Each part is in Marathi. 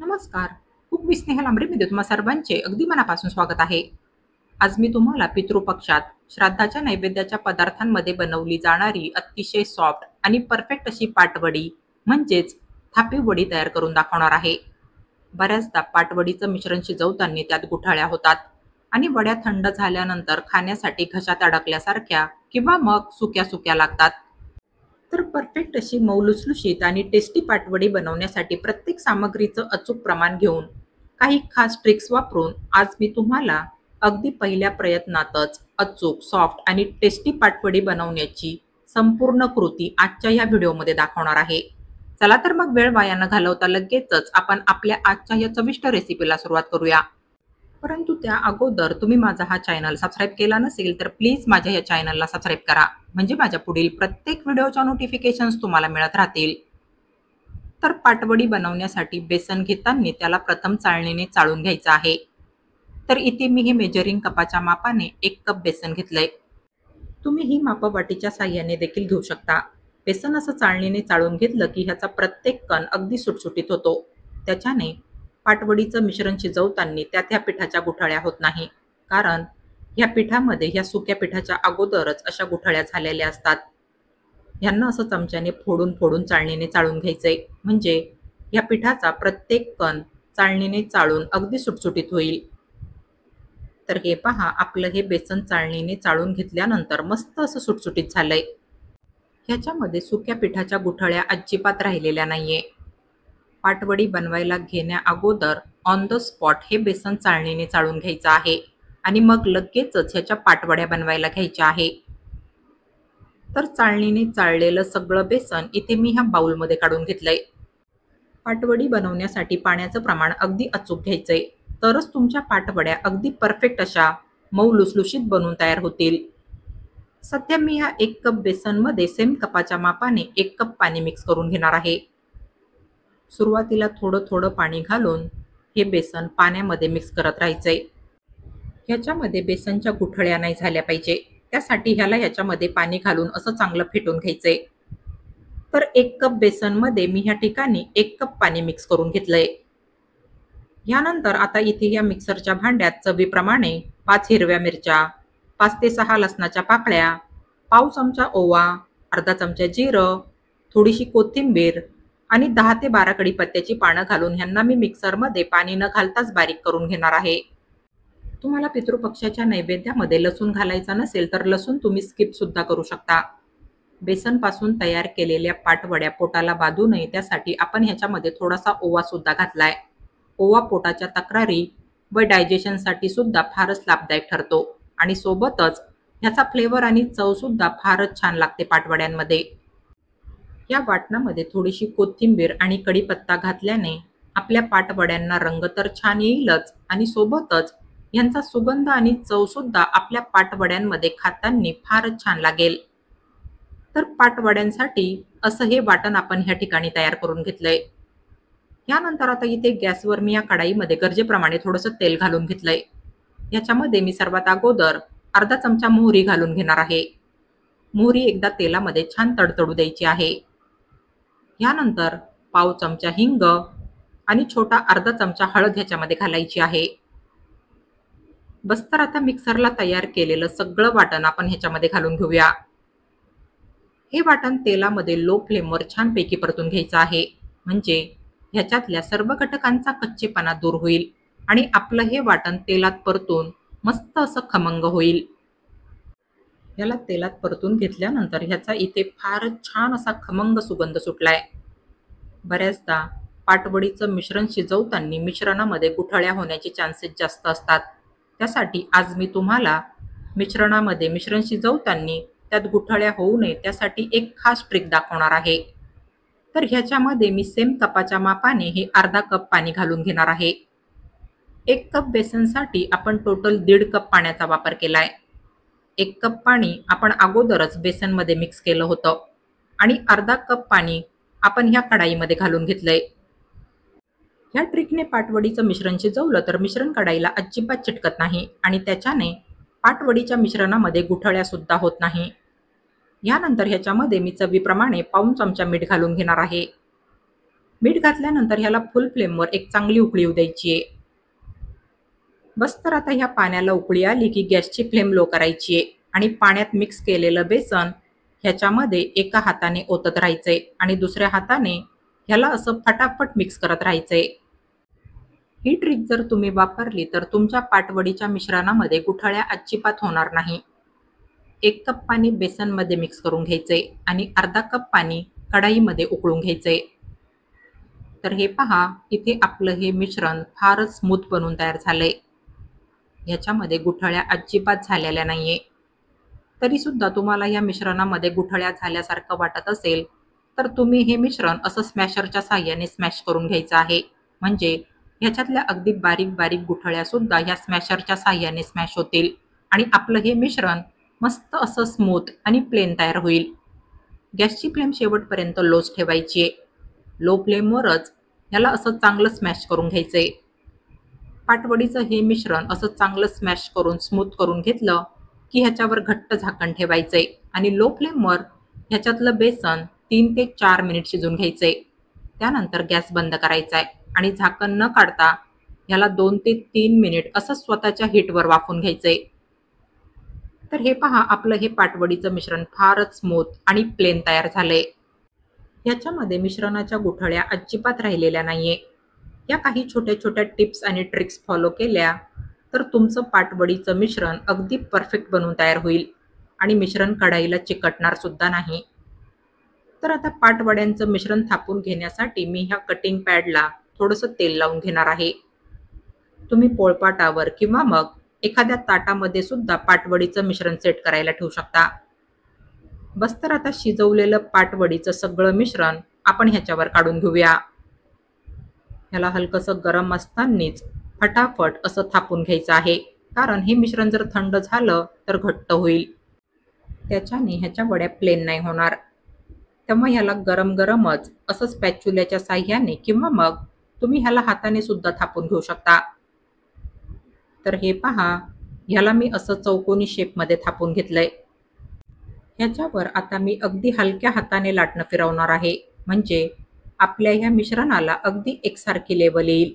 नमस्कार. कुक विथ स्नेहल आमरेमध्ये तुम्हा सर्वांचे अगदी मनापासून स्वागत आहे. आज मी तुम्हाला पितृपक्षात श्राद्धाच्या नैवेद्याच्या पदार्थांमध्ये बनवली जाणारी अतिशय सॉफ्ट आणि परफेक्ट अशी पाटवडी म्हणजेच थापी वडी तयार करून दाखवणार आहे. बऱ्याचदा पाटवडीचं मिश्रण शिजवताना त्यात गुठळ्या होतात आणि वड्या थंड झाल्यानंतर खाण्यासाठी घशात अडकल्यासारख्या किंवा मग सुक्या सुक्या लागतात. तर परफेक्ट अशी मऊ लुसलुशीत आणि टेस्टी पाटवडी बनवण्यासाठी प्रत्येक सामग्रीचं अचूक प्रमाण घेऊन काही खास ट्रिक्स वापरून आज मी तुम्हाला अगदी पहिल्या प्रयत्नातच अचूक सॉफ्ट आणि टेस्टी पाटवडी बनवण्याची संपूर्ण कृती आजच्या या व्हिडिओमध्ये दाखवणार आहे. चला तर मग वेळ वाया न घालवता लगेचच आपण आपल्या आजच्या या चविष्ट रेसिपीला सुरुवात करूया. परंतु त्या अगोदर तुम्ही माझा हा चॅनल सबस्क्राईब केला नसेल तर प्लीज माझ्या या चॅनलला सबस्क्राईब करा, म्हणजे माझ्या पुढील प्रत्येक व्हिडिओच्या नोटिफिकेशन्स तुम्हाला मिळत राहतील. तर पाटवडी बनवण्यासाठी बेसन घेताना त्याला प्रथम चाळणीने चाळून घ्यायचं आहे. तर इथे मी हे मेजरिंग कपाच्या मापाने 1 कप बेसन घेतलंय. तुम्ही ही माप वाटीच्या साह्याने देखील घेऊ शकता. बेसन असं चाळणीने चाळून घेतलं की ह्याचा प्रत्येक कण अगदी सुटसुटीत होतो. त्याच्याने पाटवडीचं मिश्रण शिजवताना त्यात ह्या पिठाच्या गुठळ्या होत नाही, कारण ह्या पिठामध्ये ह्या सुक्या पिठाच्या अगोदरच अशा गुठळ्या झालेल्या असतात. ह्यांना असं चमच्याने फोडून फोडून चाळणीने चाळून घ्यायचंय, म्हणजे ह्या पिठाचा प्रत्येक कण चाळणीने चाळून अगदी सुटसुटीत होईल. तर हे पहा, आपलं हे बेसन चाळणीने चाळून घेतल्यानंतर मस्त असं सुटसुटीत झालंय. ह्याच्यामध्ये सुक्या पिठाच्या गुठळ्या अजिबात राहिलेल्या नाहीये. पाटवडी बनवायला घेण्या अगोदर ऑन द स्पॉट हे बेसन चाळणीने चाळून घ्यायचं आहे आणि मग लगेचच ह्याच्या पाटवड्या बनवायला घ्यायच्या आहे. तर चाळणीने चाळलेलं सगळं बेसन इथे मी ह्या बाउलमध्ये काढून घेतलंय. पाटवडी बनवण्यासाठी पाण्याचं प्रमाण अगदी अचूक घ्यायचंय, तरच तुमच्या पाटवड्या अगदी परफेक्ट अशा मऊ लुसलुशीत बनून तयार होतील. सध्या मी ह्या 1 कप बेसनमध्ये सेम कपाच्या मापाने 1 कप पाणी मिक्स करून घेणार आहे. सुरुवातीला थोडं थोडं पाणी घालून हे बेसन पाण्यामध्ये मिक्स करत राहायचंय. ह्याच्यामध्ये बेसनच्या गुठळ्या नाही झाल्या पाहिजे, त्यासाठी ह्याच्यामध्ये पाणी घालून असं चांगलं फेटून घ्यायचंय. तर 1 कप बेसनमध्ये मी ह्या ठिकाणी 1 कप पाणी मिक्स करून घेतलंय. यानंतर आता इथे या मिक्सरच्या भांड्यात चवीप्रमाणे 5 हिरव्या मिरच्या, 5 ते 6 लसणाच्या पाकळ्या, पाव चमचा ओवा, अर्धा चमचा जिरं, थोडीशी कोथिंबीर आणि 10 ते 12 कढीपत्त्याची पानं घालून ह्यांना मी मिक्सरमध्ये पाणी न घालताच बारीक करून घेणार आहे. तुम्हाला पितृपक्षाच्या नैवेद्यामध्ये लसूण घालायचा नसेल तर लसूण तुम्ही स्किप सुद्धा करू शकता. बेसनपासून तयार केलेल्या पाटवड्या पोटाला बाधू नये त्यासाठी आपण ह्याच्यामध्ये थोडासा ओवा सुद्धा घातलाय. ओवा पोटाच्या तक्रारी व डायजेशनसाठी सुद्धा फारच लाभदायक ठरतो आणि सोबतच ह्याचा फ्लेवर आणि चव सुद्धा फारच छान लागते पाटवड्यांमध्ये. या वाटणामध्ये थोडीशी कोथिंबीर आणि कढीपत्ता घातल्याने आपल्या पाटवड्यांना रंग तर छान येईलच आणि सोबतच यांचा सुगंध आणि चव सुद्धा आपल्या पाटवड्यांमध्ये खाताना फारच छान लागेल. तर पाटवड्यांसाठी असं हे वाटण आपण ह्या ठिकाणी तयार करून घेतलंय. यानंतर आता इथे गॅसवर मी या कढाईमध्ये गरजेप्रमाणे थोडंसं तेल घालून घेतलंय. याच्यामध्ये मी सर्वात अगोदर अर्धा चमचा मोहरी घालून घेणार आहे. मोहरी एकदा तेलामध्ये छान तडतडू द्यायची आहे. यानंतर पाव चमचा हिंग आणि छोटा अर्धा चमचा हळद ह्याच्यामध्ये घालायची आहे. बस तर आता मिक्सरला तयार केलेलं सगळं वाटण आपण ह्याच्यामध्ये घालून घेऊया. हे वाटण तेलामध्ये लो फ्लेमवर छानपैकी परतून घ्यायचं आहे, म्हणजे ह्याच्यातल्या सर्व घटकांचा कच्चेपणा दूर होईल आणि आपलं हे वाटण तेलात परतून मस्त असं खमंग होईल. याला तेलात परतून घेतल्यानंतर ह्याचा इथे फारच छान असा खमंग सुगंध सुटलाय. बऱ्याचदा पाटवडीचं मिश्रण शिजवताना मिश्रणामध्ये गुठळ्या होण्याचे चान्सेस जास्त असतात. त्यासाठी आज मी तुम्हाला मिश्रणामध्ये मिश्रण शिजवताना त्यात गुठळ्या होऊ नये त्यासाठी एक खास ट्रिक दाखवणार आहे. तर ह्याच्यामध्ये मी सेम कपाच्या मापाने हे अर्धा कप पाणी घालून घेणार आहे. 1 कप बेसनसाठी आपण टोटल 1.5 कप पाण्याचा वापर केलाय. 1 कप पाणी आपण अगोदरच बेसनमध्ये मिक्स केलं होतं आणि अर्धा कप पाणी आपण ह्या कढाईमध्ये घालून घेतलंय. ह्या ट्रिकने पाटवडीचं मिश्रण शिजवलं तर मिश्रण कढाईला अजिबात चिटकत नाही आणि त्याच्याने पाटवडीच्या मिश्रणामध्ये गुठळ्या सुद्धा होत नाही. यानंतर ह्याच्यामध्ये मी चवीप्रमाणे पाऊण चमचा मीठ घालून घेणार आहे. मीठ घातल्यानंतर ह्याला फुल फ्लेमवर एक चांगली उकळी येऊ द्यायची आहे. बस तर आता ह्या पाण्याला उकळी आली की गॅसची फ्लेम लो करायची आहे आणि पाण्यात मिक्स केलेलं बेसन ह्याच्यामध्ये एका हाताने ओतत राहायचंय आणि दुसऱ्या हाताने ह्याला असं फटाफट मिक्स करत राहायचंय. ही ट्रिक जर तुम्ही वापरली तर तुमच्या पाटवडीच्या मिश्रणामध्ये गुठळ्या अजिबात होणार नाही. 1 कप पाणी बेसनमध्ये मिक्स करून घ्यायचंय आणि अर्धा कप पाणी कढाईमध्ये उकळून घ्यायचंय. तर हे पहा, इथे आपलं हे मिश्रण फारच स्मूथ बनून तयार झालंय. ह्याच्यामध्ये गुठळ्या अजिबात झालेल्या नाहीये. तरी सुद्धा तुम्हाला या मिश्रणामध्ये गुठळ्या झाल्यासारखं वाटत असेल, तर तुम्ही हे मिश्रण असं स्मॅशरच्या साहाय्याने स्मॅश करून घ्यायचं आहे. म्हणजे ह्याच्यातल्या अगदी बारीक-बारीक गुठळ्या सुद्धा या स्मॅशरच्या साहाय्याने स्मॅश होतील आणि आपलं हे मिश्रण मस्त असं स्मूथ आणि प्लेन तयार होईल. गॅसची फ्लेम शेवटपर्यंत लोच ठेवायची आहे. लो फ्लेमवरच ह्याला असं चांगलं स्मॅश करून घ्यायचंय. पाटवडीचं हे मिश्रण असं चांगलं स्मॅश करून स्मूथ करून घेतलं की ह्याच्यावर घट्ट झाकण ठेवायचंय आणि लो फ्लेमवर ह्याच्यातलं बेसन 3 ते 4 मिनिट शिजून घ्यायचंय. त्यानंतर गॅस बंद करायचा आहे आणि झाकण न काढता ह्याला 2 ते 3 मिनिट असं स्वतःच्या हीटवर वाफवून घ्यायचंय. तर हे पहा, आपलं हे पाटवडीचं मिश्रण फारच स्मूथ आणि प्लेन तयार झालंय. ह्याच्यामध्ये मिश्रणाच्या गुठळ्या अजिबात राहिलेल्या नाहीये. या काही छोट्या-छोट्या टिप्स आणि ट्रिक्स फॉलो केल्या तर तुमचं पाटवडीचं मिश्रण अगदी परफेक्ट बनून तयार होईल आणि मिश्रण कढाईला चिकटणार सुद्धा नाही. तर आता पाटवड्यांचं मिश्रण थापून घेण्यासाठी मी ह्या कटिंग पॅडला थोडंसं तेल लावून घेणार आहे. तुम्ही पोळपाटावर किंवा मग एखाद्या ताटामध्ये सुद्धा पाटवडीचं मिश्रण सेट करायला ठेवू शकता. बस तर आता शिजवलेलं पाटवडीचं सगळं मिश्रण आपण ह्याच्यावर काढून घेऊया. ह्याला हलकंसं गरम असतानाच फटाफट असं थापून घ्यायचं आहे, कारण हे मिश्रण जर थंड झालं तर घट्ट होईल. त्याच्याने ह्याच्या वड्या प्लेन नाही होणार. तेव्हा ह्याला गरम-गरमच असं स्पॅच्युल्याच्या साहाय्याने किंवा मग तुम्ही ह्याला हाताने सुद्धा थापून घेऊ शकता. तर हे पहा, ह्याला मी असं चौकोनी शेपमध्ये थापून घेतलंय. ह्याच्यावर आता मी अगदी हलक्या हाताने लाटणं फिरवणार आहे. म्हणजे आपल्या ह्या मिश्रणाला अगदी एकसारखी लेवल येईल.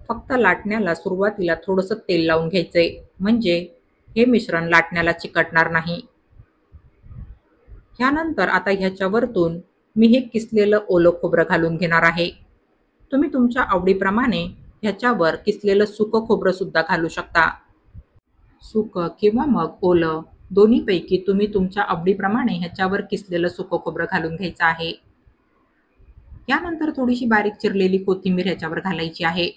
फक्त लाटण्याला सुरुवातीला थोडंसं तेल लावून घ्यायचंय, म्हणजे हे मिश्रण लाटण्याला चिकटणार नाही. ह्यानंतर आता ह्याच्यावरतून मी हे किसलेलं ओलं खोबरं घालून घेणार आहे. तुम्ही तुमच्या आवडीप्रमाणे ह्याच्यावर किसलेलं सुकं खोबरं सुद्धा घालू शकता. सुकं किंवा मग ओलं दोन्हीपैकी तुम्ही तुमच्या आवडीप्रमाणे ह्याच्यावर किसलेलं सुकं खोबरं घालून घ्यायचं आहे. यानंतर थोडीशी बारीक चिरलेली कोथिंबीर ह्याच्यावर घालायची आहे.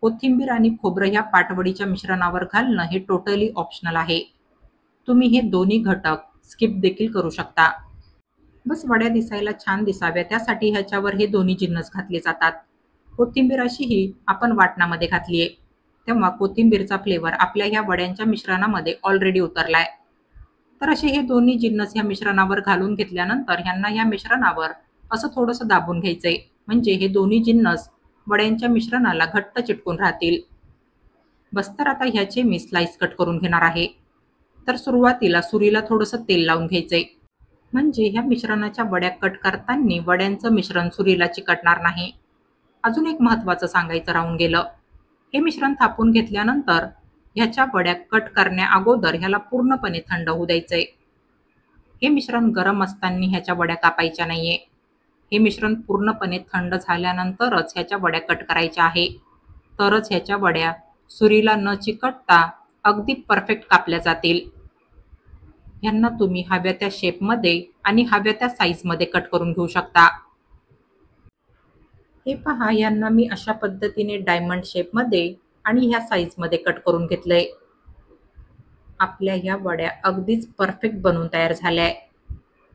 कोथिंबीर आणि खोबरं ह्या पाटवडीच्या मिश्रणावर घालणं हे टोटली ऑप्शनल आहे. तुम्ही हे दोन्ही घटक स्किप देखील करू शकता. बस वड्या दिसायला छान दिसाव्या त्यासाठी ह्याच्यावर हे दोन्ही जिन्नस घातले जातात. कोथिंबीर अशीही आपण वाटणामध्ये घातली आहे, तेव्हा कोथिंबीरचा फ्लेवर आपल्या ह्या वड्यांच्या मिश्रणामध्ये ऑलरेडी उतरलाय. तर असे हे दोन्ही जिन्नस ह्या मिश्रणावर घालून घेतल्यानंतर ह्यांना ह्या मिश्रणावर असं थोडंसं दाबून घ्यायचंय, म्हणजे हे दोन्ही जिन्नस वड्यांच्या मिश्रणाला घट्ट चिटकून राहतील. बस तर आता ह्याचे मी स्लाइस कट करून घेणार आहे. तर सुरुवातीला सुरीला थोडंसं तेल लावून घ्यायचंय, म्हणजे ह्या मिश्रणाच्या वड्या कट करताना वड्यांचं मिश्रण सुरीला चिकटणार नाही. अजून एक महत्त्वाचं सांगायचं राहून गेलं. हे मिश्रण थापून घेतल्यानंतर ह्याच्या वड्या कट करण्याअगोदर ह्याला पूर्णपणे थंड होऊ द्यायचंय. हे मिश्रण गरम असताना ह्याच्या वड्या कापायच्या नाहीये. हे मिश्रण पूर्णपणे थंड झाल्यानंतरच ह्याच्या वड्या कट करायच्या आहे. तरच ह्याच्या वड्या सुरीला न चिकटता अगदी परफेक्ट कापल्या जातील. ह्यांना तुम्ही हव्या त्या शेपमध्ये आणि हव्या त्या साईजमध्ये कट करून घेऊ शकता. हे पहा, यांना मी अशा पद्धतीने डायमंड शेपमध्ये आणि ह्या साईजमध्ये कट करून घेतलंय. आपल्या ह्या वड्या अगदीच परफेक्ट बनून तयार झाल्या.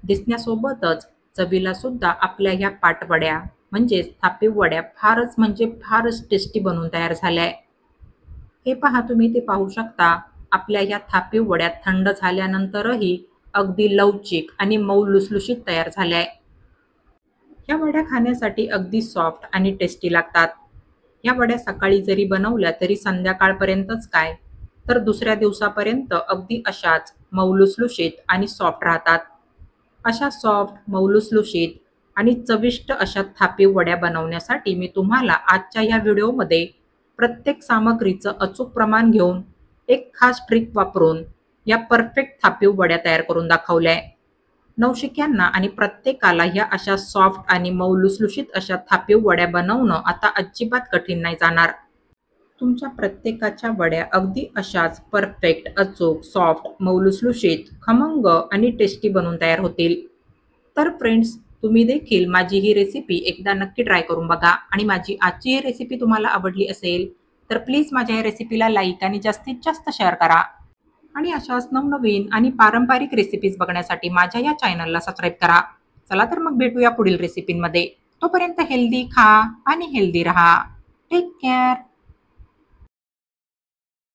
दिसण्यासोबतच चवीला सुद्धा आपल्या ह्या पाटवड्या म्हणजेच थापीव वड्या फारच म्हणजे फारच टेस्टी बनून तयार झाल्या. हे पहा, तुम्ही ते पाहू शकता. आपल्या ह्या थापीव वड्या थंड झाल्यानंतरही अगदी लवचिक आणि मऊ लुसलुशीत तयार झाल्या. ह्या वड्या खाण्यासाठी अगदी सॉफ्ट आणि टेस्टी लागतात. ह्या वड्या सकाळी जरी बनवल्या तरी संध्याकाळपर्यंतच काय, तर दुसऱ्या दिवसापर्यंत अगदी अशाच मऊ लुसलुशीत आणि सॉफ्ट राहतात. अशा सॉफ्ट मऊ लुसलुशीत आणि चविष्ट अशा थापीव वड्या बनवण्यासाठी मी तुम्हाला आजच्या या व्हिडिओमध्ये प्रत्येक सामग्रीचं अचूक प्रमाण घेऊन एक खास ट्रिक वापरून या परफेक्ट थापीव वड्या तयार करून दाखवल्या आहे. नवशिक्यांना आणि प्रत्येकाला ह्या अशा सॉफ्ट आणि मऊ लुसलुशीत अशा थापीव वड्या बनवणं आता अजिबात कठीण नाही जाणार. तुमच्या प्रत्येकाच्या वड्या अगदी अशाच परफेक्ट, अचूक, सॉफ्ट, मऊ लुसलुशीत, खमंग आणि टेस्टी बनून तयार होतील. तर फ्रेंड्स, तुम्ही देखील माझी ही रेसिपी एकदा नक्की ट्राय करून बघा आणि माझी आजची ही रेसिपी तुम्हाला आवडली असेल तर प्लीज माझ्या या रेसिपीला लाईक आणि जास्तीत जास्त शेअर करा. आणि अशाच नवनवीन आणि पारंपरिक रेसिपीज बघण्यासाठी माझ्या या चॅनलला सबस्क्राईब करा. चला तर मग भेटूया पुढील रेसिपीमध्ये. तोपर्यंत हेल्दी खा आणि हेल्दी रहा. Take care.